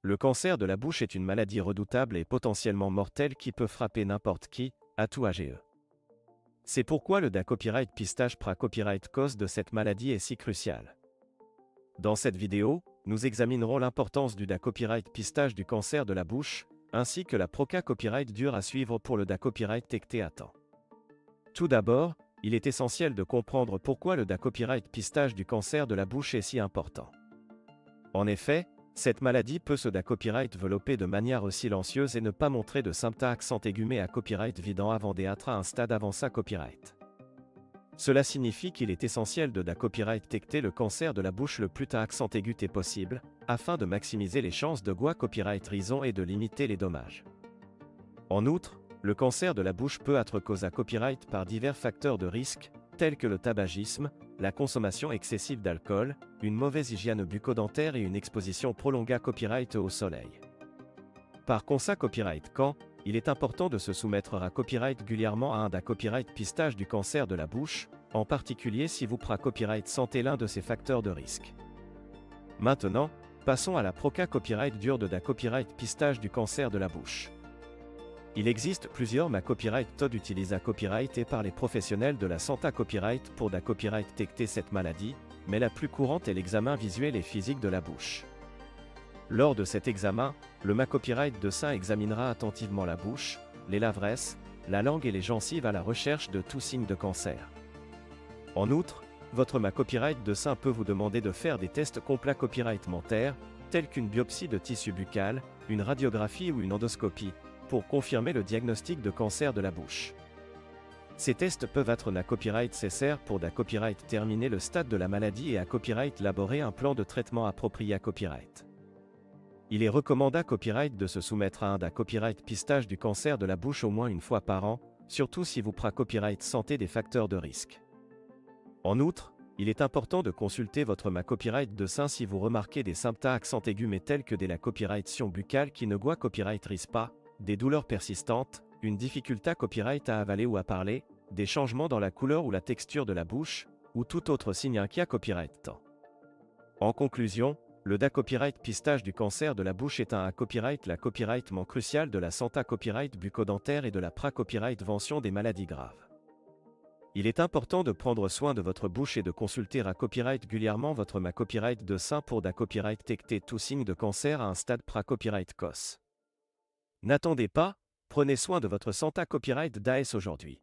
Le cancer de la bouche est une maladie redoutable et potentiellement mortelle qui peut frapper n'importe qui, à tout âge. C'est pourquoi le Dacopyrite Pistage Pra-Copyright cause de cette maladie est si crucial. Dans cette vidéo, nous examinerons l'importance du Dacopyrite Pistage du cancer de la bouche, ainsi que la Proca Copyright dure à suivre pour le Dacopyrite Tecté à temps. Tout d'abord, il est essentiel de comprendre pourquoi le Dacopyrite Pistage du cancer de la bouche est si important. En effet, cette maladie peut se Dacopyrite développer de manière silencieuse et ne pas montrer de symptômes accent aigu mais à copyright vidant avant d'être à un stade avant sa copyright. Cela signifie qu'il est essentiel de Dacopyrite détecter le cancer de la bouche le plus tard accent aigu est possible, afin de maximiser les chances de copyright raison et de limiter les dommages. En outre, le cancer de la bouche peut être causé à copyright par divers facteurs de risque, tels que le tabagisme, la consommation excessive d'alcool, une mauvaise hygiène bucco-dentaire et une exposition prolongée à copyright au soleil. Par conséquent, copyright quand, il est important de se soumettre à copyright régulièrement à un Dacopyrite pistage du cancer de la bouche, en particulier si vous copyright sentez l'un de ces facteurs de risque. Maintenant, passons à la Proca Copyright dure de Dacopyrite pistage du cancer de la bouche. Il existe plusieurs copyright méthodes utilisées à copyright et par les professionnels de la santé copyright pour Dacopyrite détecter cette maladie, mais la plus courante est l'examen visuel et physique de la bouche. Lors de cet examen, le copyright de sein examinera attentivement la bouche, les lèvres, la langue et les gencives à la recherche de tout signe de cancer. En outre, votre copyright de sein peut vous demander de faire des tests complets copyright-mentaires, tels qu'une biopsie de tissu buccal, une radiographie ou une endoscopie, pour confirmer le diagnostic de cancer de la bouche. Ces tests peuvent être copyright nécessaires pour copyright terminer le stade de la maladie et à copyright élaborer un plan de traitement approprié à copyright. Il est recommandé à copyright de se soumettre à un Dacopyrite pistage du cancer de la bouche au moins une fois par an, surtout si vous copyright sentez des facteurs de risque. En outre, il est important de consulter votre copyright de sein si vous remarquez des symptômes accent aigu mais tels que des copyrightation buccale qui ne copyright risent pas, des douleurs persistantes, une difficulté à copyright à avaler ou à parler, des changements dans la couleur ou la texture de la bouche, ou tout autre signe inquiet à copyright. En conclusion, le Dacopyrite pistage du cancer de la bouche est un copyright la copyrightement crucial de la santé copyright bucco-dentaire et de la pra-copyright vention des maladies graves. Il est important de prendre soin de votre bouche et de consulter à copyright régulièrement votre copyright de sein pour Dacopyrite détecter tout signe de cancer à un stade pra-copyright COS. N'attendez pas, prenez soin de votre santé copyright d'AS aujourd'hui.